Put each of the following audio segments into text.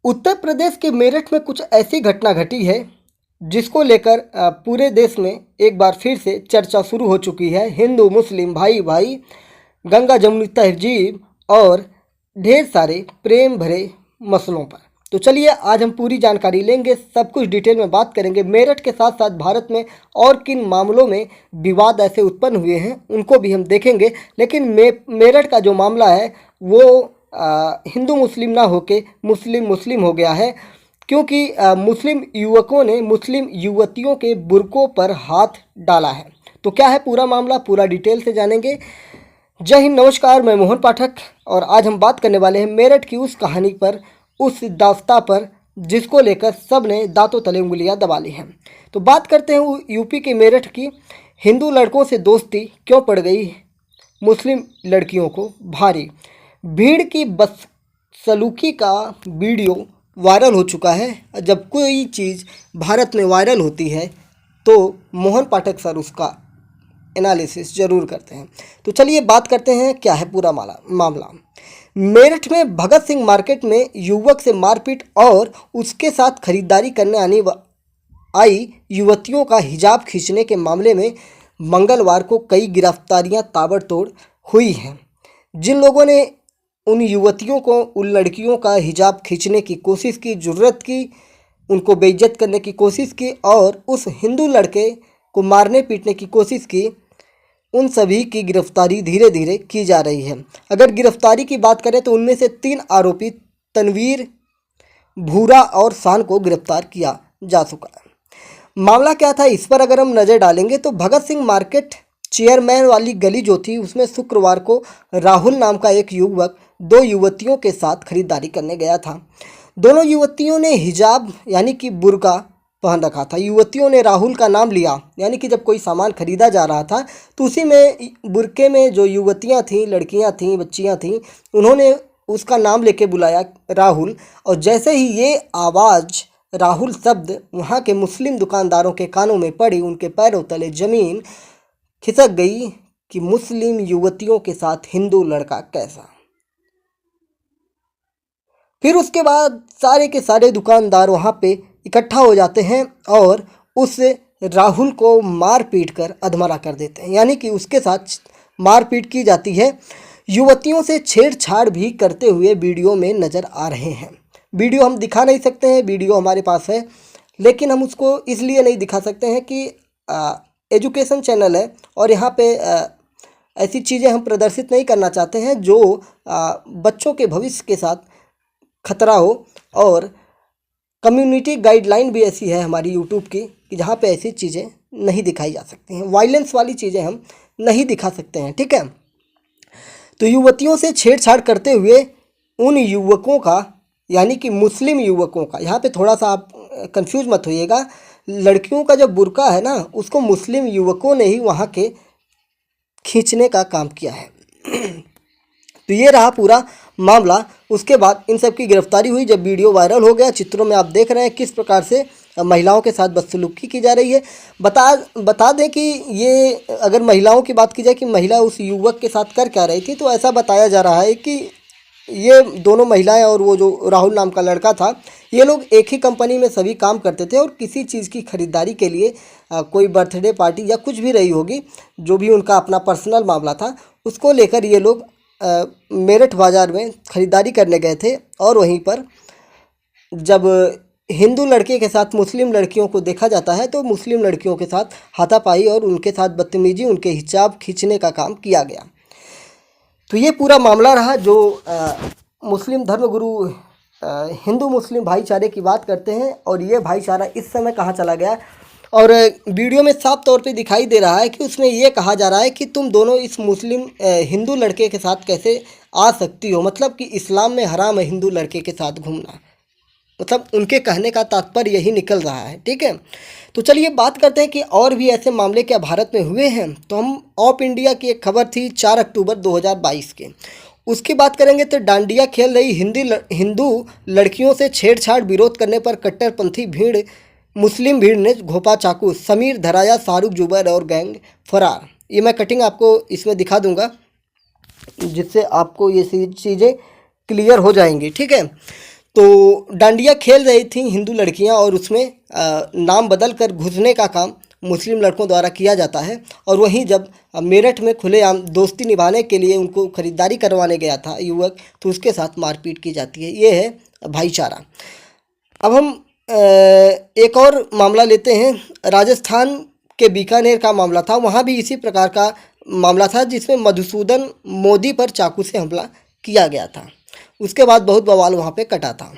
उत्तर प्रदेश के मेरठ में कुछ ऐसी घटना घटी है जिसको लेकर पूरे देश में एक बार फिर से चर्चा शुरू हो चुकी है। हिंदू मुस्लिम भाई भाई, गंगा जमुनी तहजीब और ढेर सारे प्रेम भरे मसलों पर। तो चलिए आज हम पूरी जानकारी लेंगे, सब कुछ डिटेल में बात करेंगे। मेरठ के साथ साथ भारत में और किन मामलों में विवाद ऐसे उत्पन्न हुए हैं उनको भी हम देखेंगे। लेकिन मेरठ का जो मामला है वो हिंदू मुस्लिम ना होके मुस्लिम मुस्लिम हो गया है, क्योंकि मुस्लिम युवकों ने मुस्लिम युवतियों के बुर्कों पर हाथ डाला है। तो क्या है पूरा मामला, पूरा डिटेल से जानेंगे। जय हिंद, नमस्कार, मैं मोहन पाठक और आज हम बात करने वाले हैं मेरठ की उस कहानी पर, उस दास्तां पर जिसको लेकर सब ने दांतों तले उंगलियां दबा ली हैं। तो बात करते हैं यूपी के मेरठ की। हिंदू लड़कों से दोस्ती क्यों पड़ गई मुस्लिम लड़कियों को भारी। भीड़ की बदसलूकी का वीडियो वायरल हो चुका है। जब कोई चीज़ भारत में वायरल होती है तो मोहन पाठक सर उसका एनालिसिस ज़रूर करते हैं। तो चलिए बात करते हैं क्या है पूरा मामला। मेरठ में भगत सिंह मार्केट में युवक से मारपीट और उसके साथ खरीदारी करने आई युवतियों का हिजाब खींचने के मामले में मंगलवार को कई गिरफ्तारियां ताबड़तोड़ हुई हैं। जिन लोगों ने उन युवतियों को, उन लड़कियों का हिजाब खींचने की कोशिश की, जुर्रत की, उनको बेइज्जत करने की कोशिश की और उस हिंदू लड़के को मारने पीटने की कोशिश की, उन सभी की गिरफ्तारी धीरे धीरे की जा रही है। अगर गिरफ्तारी की बात करें तो उनमें से 3 आरोपी तनवीर, भूरा और शान को गिरफ्तार किया जा चुका है। मामला क्या था इस पर अगर हम नज़र डालेंगे तो भगत सिंह मार्केट चेयरमैन वाली गली जो थी उसमें शुक्रवार को राहुल नाम का एक युवक 2 युवतियों के साथ खरीदारी करने गया था। दोनों युवतियों ने हिजाब यानी कि बुर्का पहन रखा था। युवतियों ने राहुल का नाम लिया, यानी कि जब कोई सामान खरीदा जा रहा था तो उसी में बुर्के में जो युवतियां थीं, लड़कियां थीं, बच्चियां थीं, उन्होंने उसका नाम लेके बुलाया राहुल। और जैसे ही ये आवाज़, राहुल शब्द वहाँ के मुस्लिम दुकानदारों के कानों में पड़ी, उनके पैरों तले ज़मीन खिसक गई कि मुस्लिम युवतियों के साथ हिंदू लड़का कैसा। फिर उसके बाद सारे के सारे दुकानदार वहाँ पे इकट्ठा हो जाते हैं और उस राहुल को मार पीट कर अधमरा कर देते हैं, यानी कि उसके साथ मारपीट की जाती है। युवतियों से छेड़छाड़ भी करते हुए वीडियो में नज़र आ रहे हैं। वीडियो हम दिखा नहीं सकते हैं, वीडियो हमारे पास है, लेकिन हम उसको इसलिए नहीं दिखा सकते हैं कि एजुकेशन चैनल है और यहाँ पे ऐसी चीज़ें हम प्रदर्शित नहीं करना चाहते हैं जो बच्चों के भविष्य के साथ खतरा हो। और कम्युनिटी गाइडलाइन भी ऐसी है हमारी यूट्यूब की कि जहाँ पे ऐसी चीज़ें नहीं दिखाई जा सकती हैं, वायलेंस वाली चीज़ें हम नहीं दिखा सकते हैं, ठीक है। तो युवतियों से छेड़छाड़ करते हुए उन युवकों का, यानी कि मुस्लिम युवकों का, यहाँ पे थोड़ा सा आप कंफ्यूज मत होइएगा, लड़कियों का जो बुर्का है ना उसको मुस्लिम युवकों ने ही वहाँ के खींचने का काम किया है। तो ये रहा पूरा मामला। उसके बाद इन सब की गिरफ्तारी हुई। जब वीडियो वायरल हो गया, चित्रों में आप देख रहे हैं किस प्रकार से महिलाओं के साथ बदसलूकी की जा रही है। बता दें कि ये अगर महिलाओं की बात की जाए कि महिला उस युवक के साथ कर क्या रही थी, तो ऐसा बताया जा रहा है कि ये दोनों महिलाएं और वो जो राहुल नाम का लड़का था, ये लोग एक ही कंपनी में सभी काम करते थे और किसी चीज़ की खरीदारी के लिए कोई बर्थडे पार्टी या कुछ भी रही होगी, जो भी उनका अपना पर्सनल मामला था, उसको लेकर ये लोग मेरठ बाज़ार में ख़रीदारी करने गए थे। और वहीं पर जब हिंदू लड़के के साथ मुस्लिम लड़कियों को देखा जाता है तो मुस्लिम लड़कियों के साथ हाथापाई और उनके साथ बदतमीजी, उनके हिजाब खींचने का काम किया गया। तो ये पूरा मामला रहा जो मुस्लिम धर्मगुरु हिंदू मुस्लिम भाईचारे की बात करते हैं। और ये भाईचारा इस समय कहाँ चला गया, और वीडियो में साफ तौर पे दिखाई दे रहा है कि उसमें ये कहा जा रहा है कि तुम दोनों इस मुस्लिम हिंदू लड़के के साथ कैसे आ सकती हो, मतलब कि इस्लाम में हराम है हिंदू लड़के के साथ घूमना, मतलब उनके कहने का तात्पर्य यही निकल रहा है, ठीक है। तो चलिए बात करते हैं कि और भी ऐसे मामले क्या भारत में हुए हैं। तो हम ऑफ इंडिया की एक खबर थी 4 अक्टूबर 2022 के, उसकी बात करेंगे। तो डांडिया खेल रही हिंदू लड़कियों से छेड़छाड़ विरोध करने पर कट्टरपंथी मुस्लिम भीड़ ने घोंपा चाकू, समीर धराया, शाहरुख जुबैर और गैंग फरार। ये मैं कटिंग आपको इसमें दिखा दूंगा जिससे आपको ये चीज़ें क्लियर हो जाएंगी, ठीक है। तो डांडिया खेल रही थी हिंदू लड़कियां और उसमें नाम बदल कर घुसने का काम मुस्लिम लड़कों द्वारा किया जाता है। और वहीं जब मेरठ में खुलेआम दोस्ती निभाने के लिए उनको खरीदारी करवाने गया था युवक, तो उसके साथ मारपीट की जाती है। ये है भाईचारा। अब हम एक और मामला लेते हैं। राजस्थान के बीकानेर का मामला था। वहाँ भी इसी प्रकार का मामला था जिसमें मधुसूदन मोदी पर चाकू से हमला किया गया था। उसके बाद बहुत बवाल वहाँ पे कटा था।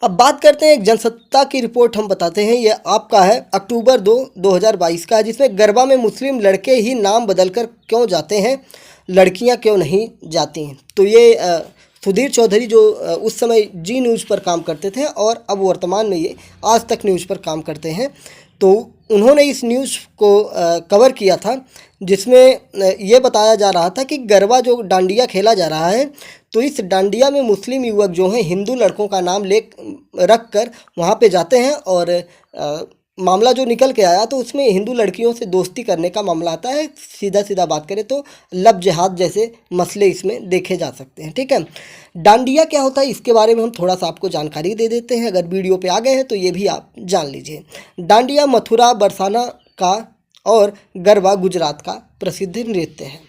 अब बात करते हैं एक जनसत्ता की रिपोर्ट हम बताते हैं। ये आपका है अक्टूबर 2022 का है, जिसमें गरबा में मुस्लिम लड़के ही नाम बदलकर क्यों जाते हैं, लड़कियां क्यों नहीं जाती हैं। तो ये सुधीर चौधरी जो उस समय जी न्यूज़ पर काम करते थे और अब वर्तमान में ये आज तक न्यूज़ पर काम करते हैं, तो उन्होंने इस न्यूज़ को कवर किया था जिसमें ये बताया जा रहा था कि गरबा जो डांडिया खेला जा रहा है, तो इस डांडिया में मुस्लिम युवक जो हैं हिंदू लड़कों का नाम रख कर वहाँ पे जाते हैं और मामला जो निकल के आया तो उसमें हिंदू लड़कियों से दोस्ती करने का मामला आता है। सीधा सीधा बात करें तो लब जिहाद जैसे मसले इसमें देखे जा सकते हैं। ठीक है, डांडिया क्या होता है इसके बारे में हम थोड़ा सा आपको जानकारी दे देते हैं। अगर वीडियो पे आ गए हैं तो ये भी आप जान लीजिए। डांडिया मथुरा बरसाना का और गरबा गुजरात का प्रसिद्ध नृत्य है।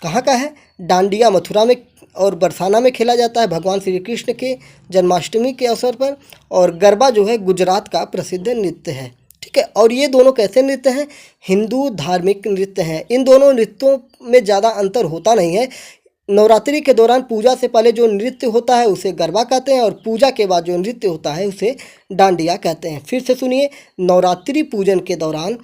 कहाँ का है? डांडिया मथुरा में और बरसाना में खेला जाता है भगवान श्री कृष्ण के जन्माष्टमी के अवसर पर, और गरबा जो है गुजरात का प्रसिद्ध नृत्य है। ठीक है, और ये दोनों कैसे नृत्य हैं? हिंदू धार्मिक नृत्य हैं। इन दोनों नृत्यों में ज़्यादा अंतर होता नहीं है। नवरात्रि के दौरान पूजा से पहले जो नृत्य होता है उसे गरबा कहते हैं और पूजा के बाद जो नृत्य होता है उसे डांडिया कहते हैं। फिर से सुनिए, नवरात्रि पूजन के दौरान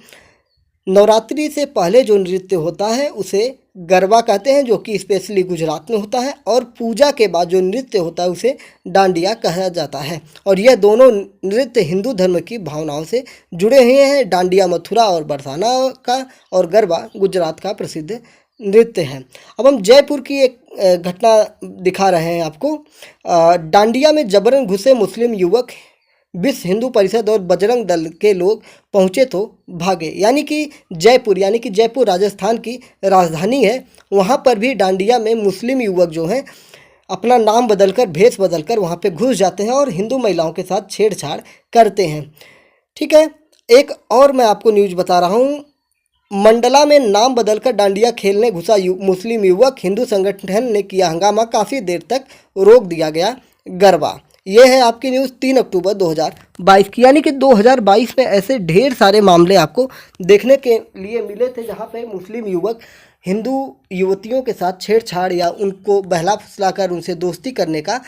नवरात्रि से पहले जो नृत्य होता है उसे गरबा कहते हैं, जो कि स्पेशली गुजरात में होता है, और पूजा के बाद जो नृत्य होता है उसे डांडिया कहा जाता है। और यह दोनों नृत्य हिंदू धर्म की भावनाओं से जुड़े हुए हैं। डांडिया मथुरा और बरसाना का और गरबा गुजरात का प्रसिद्ध नृत्य है। अब हम जयपुर की एक घटना दिखा रहे हैं आपको। डांडिया में जबरन घुसे मुस्लिम युवक, विश्व हिंदू परिषद और बजरंग दल के लोग पहुंचे तो भागे। यानी कि जयपुर राजस्थान की राजधानी है। वहां पर भी डांडिया में मुस्लिम युवक जो हैं अपना नाम बदलकर, भेष बदलकर वहां पे घुस जाते हैं और हिंदू महिलाओं के साथ छेड़छाड़ करते हैं। ठीक है, एक और मैं आपको न्यूज़ बता रहा हूँ। मंडला में नाम बदलकर डांडिया खेलने घुसा मुस्लिम युवक, हिंदू संगठन ने किया हंगामा, काफ़ी देर तक रोक दिया गया गरबा। ये है आपकी न्यूज़ 3 अक्टूबर 2022 की। यानी कि 2022 में ऐसे ढेर सारे मामले आपको देखने के लिए मिले थे जहाँ पे मुस्लिम युवक हिंदू युवतियों के साथ छेड़छाड़ या उनको बहला फुसला कर उनसे दोस्ती करने का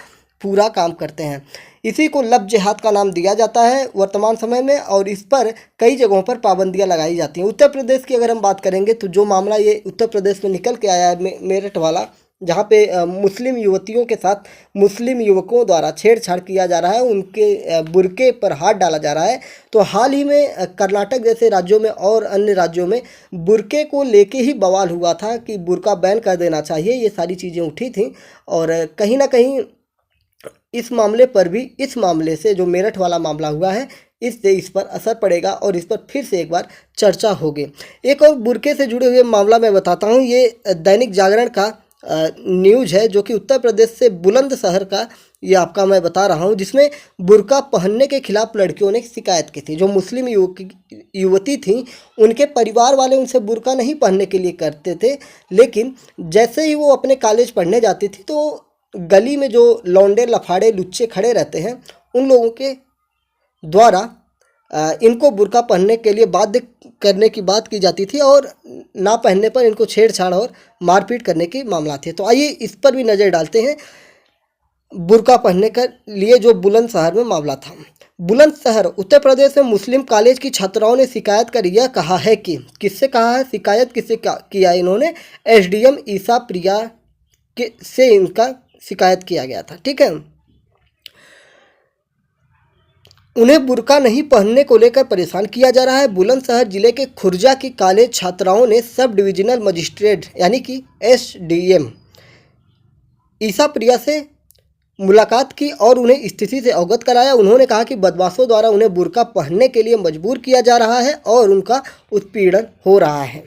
पूरा काम करते हैं। इसी को लब जिहाद का नाम दिया जाता है वर्तमान समय में, और इस पर कई जगहों पर पाबंदियां लगाई जाती हैं। उत्तर प्रदेश की अगर हम बात करेंगे तो जो मामला ये उत्तर प्रदेश में निकल के आया है मेरठ वाला, जहाँ पे मुस्लिम युवतियों के साथ मुस्लिम युवकों द्वारा छेड़छाड़ किया जा रहा है, उनके बुरके पर हाथ डाला जा रहा है। तो हाल ही में कर्नाटक जैसे राज्यों में और अन्य राज्यों में बुरके को लेके ही बवाल हुआ था कि बुरका बैन कर देना चाहिए। ये सारी चीज़ें उठी थी और कहीं ना कहीं इस मामले पर भी, इस मामले से जो मेरठ वाला मामला हुआ है, इससे इस पर असर पड़ेगा और इस पर फिर से एक बार चर्चा होगी। एक और बुरके से जुड़े हुए मामला मैं बताता हूँ। ये दैनिक जागरण का न्यूज़ है जो कि उत्तर प्रदेश से बुलंदशहर का ये आपका मैं बता रहा हूँ, जिसमें बुर्का पहनने के खिलाफ लड़कियों ने शिकायत की थी। जो मुस्लिम युवती थी, उनके परिवार वाले उनसे बुर्का नहीं पहनने के लिए करते थे, लेकिन जैसे ही वो अपने कॉलेज पढ़ने जाती थी तो गली में जो लौंडे लफाड़े लुच्चे खड़े रहते हैं, उन लोगों के द्वारा इनको बुर्का पहनने के लिए बाध्य करने की बात की जाती थी और ना पहनने पर इनको छेड़छाड़ और मारपीट करने के मामला थे। तो आइए इस पर भी नज़र डालते हैं। बुर्का पहनने के लिए जो बुलंदशहर में मामला था। बुलंदशहर उत्तर प्रदेश में मुस्लिम कॉलेज की छात्राओं ने शिकायत कर यह कहा है कि, किससे कहा है, शिकायत किससे किया इन्होंने, एसडीएम ईसा प्रिया से इनका शिकायत किया गया था। ठीक है, उन्हें बुर्का नहीं पहनने को लेकर परेशान किया जा रहा है। बुलंदशहर जिले के खुर्जा की कॉलेज छात्राओं ने सब डिविजनल मजिस्ट्रेट यानी कि एसडीएम ईसा प्रिया से मुलाकात की और उन्हें स्थिति से अवगत कराया। उन्होंने कहा कि बदमाशों द्वारा उन्हें बुर्का पहनने के लिए मजबूर किया जा रहा है और उनका उत्पीड़न हो रहा है।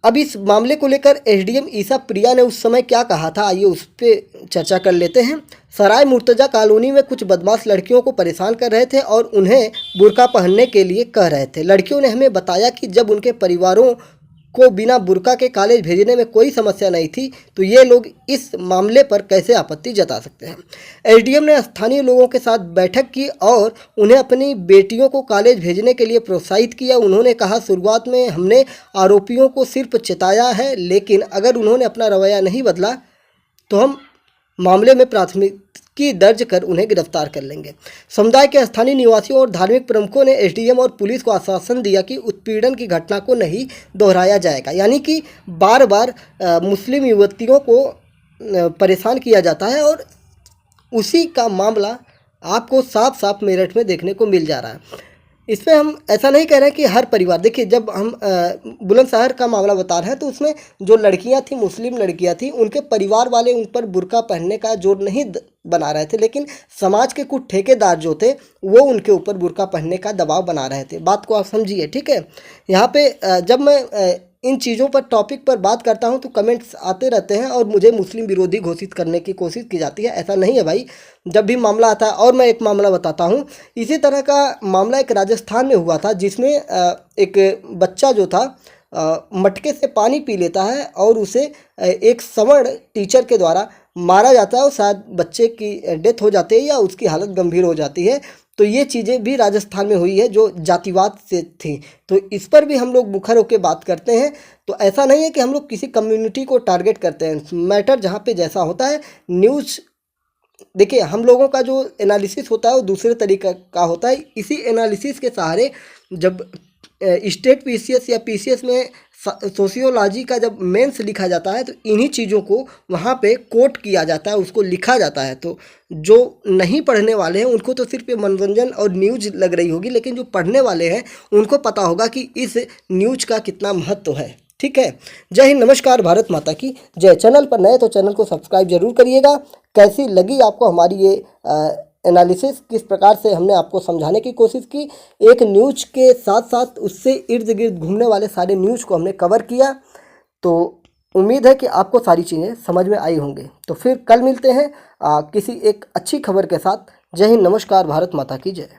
अब इस मामले को लेकर एसडीएम ईसा प्रिया ने उस समय क्या कहा था, आइए उस पर चर्चा कर लेते हैं। सराय मुर्तजा कॉलोनी में कुछ बदमाश लड़कियों को परेशान कर रहे थे और उन्हें बुर्का पहनने के लिए कह रहे थे। लड़कियों ने हमें बताया कि जब उनके परिवारों को बिना बुर्का के कॉलेज भेजने में कोई समस्या नहीं थी, तो ये लोग इस मामले पर कैसे आपत्ति जता सकते हैं। एसडीएम ने स्थानीय लोगों के साथ बैठक की और उन्हें अपनी बेटियों को कॉलेज भेजने के लिए प्रोत्साहित किया। उन्होंने कहा, शुरुआत में हमने आरोपियों को सिर्फ चेताया है, लेकिन अगर उन्होंने अपना रवैया नहीं बदला तो हम मामले में प्राथमिकी दर्ज कर उन्हें गिरफ्तार कर लेंगे। समुदाय के स्थानीय निवासियों और धार्मिक प्रमुखों ने एसडीएम और पुलिस को आश्वासन दिया कि उत्पीड़न की घटना को नहीं दोहराया जाएगा। यानी कि बार बार मुस्लिम युवतियों को परेशान किया जाता है और उसी का मामला आपको साफ साफ मेरठ में देखने को मिल जा रहा है। इसमें हम ऐसा नहीं कह रहे हैं कि हर परिवार, देखिए जब हम बुलंदशहर का मामला बता रहे हैं तो उसमें जो लड़कियां थी, मुस्लिम लड़कियां थी, उनके परिवार वाले उन पर बुर्का पहनने का जोर नहीं बना रहे थे, लेकिन समाज के कुछ ठेकेदार जो थे वो उनके ऊपर बुर्का पहनने का दबाव बना रहे थे। बात को आप समझिए, ठीक है। यहाँ पे जब मैं इन चीज़ों पर, टॉपिक पर बात करता हूं तो कमेंट्स आते रहते हैं और मुझे मुस्लिम विरोधी घोषित करने की कोशिश की जाती है। ऐसा नहीं है भाई, जब भी मामला आता है। और मैं एक मामला बताता हूं, इसी तरह का मामला एक राजस्थान में हुआ था, जिसमें एक बच्चा जो था मटके से पानी पी लेता है और उसे एक सवर्ण टीचर के द्वारा मारा जाता है और शायद बच्चे की डेथ हो जाती है या उसकी हालत गंभीर हो जाती है। तो ये चीज़ें भी राजस्थान में हुई है जो जातिवाद से थी, तो इस पर भी हम लोग मुखर होकर बात करते हैं। तो ऐसा नहीं है कि हम लोग किसी कम्युनिटी को टारगेट करते हैं, मैटर जहाँ पे जैसा होता है। न्यूज़ देखिए, हम लोगों का जो एनालिसिस होता है वो दूसरे तरीके का होता है। इसी एनालिसिस के सहारे जब स्टेट पीसीएस या पीसीएस में सोशियोलॉजी का जब मेंस लिखा जाता है तो इन्हीं चीज़ों को वहाँ पे कोट किया जाता है, उसको लिखा जाता है। तो जो नहीं पढ़ने वाले हैं उनको तो सिर्फ ये मनोरंजन और न्यूज़ लग रही होगी, लेकिन जो पढ़ने वाले हैं उनको पता होगा कि इस न्यूज़ का कितना महत्व है। ठीक है। जय हिंद, नमस्कार, भारत माता की जय। चैनल पर नए तो चैनल को सब्सक्राइब जरूर करिएगा। कैसी लगी आपको हमारी ये एनालिसिस, किस प्रकार से हमने आपको समझाने की कोशिश की। एक न्यूज़ के साथ साथ उससे इर्द गिर्द घूमने वाले सारे न्यूज़ को हमने कवर किया। तो उम्मीद है कि आपको सारी चीज़ें समझ में आई होंगी। तो फिर कल मिलते हैं किसी एक अच्छी खबर के साथ। जय हिंद, नमस्कार, भारत माता की जय।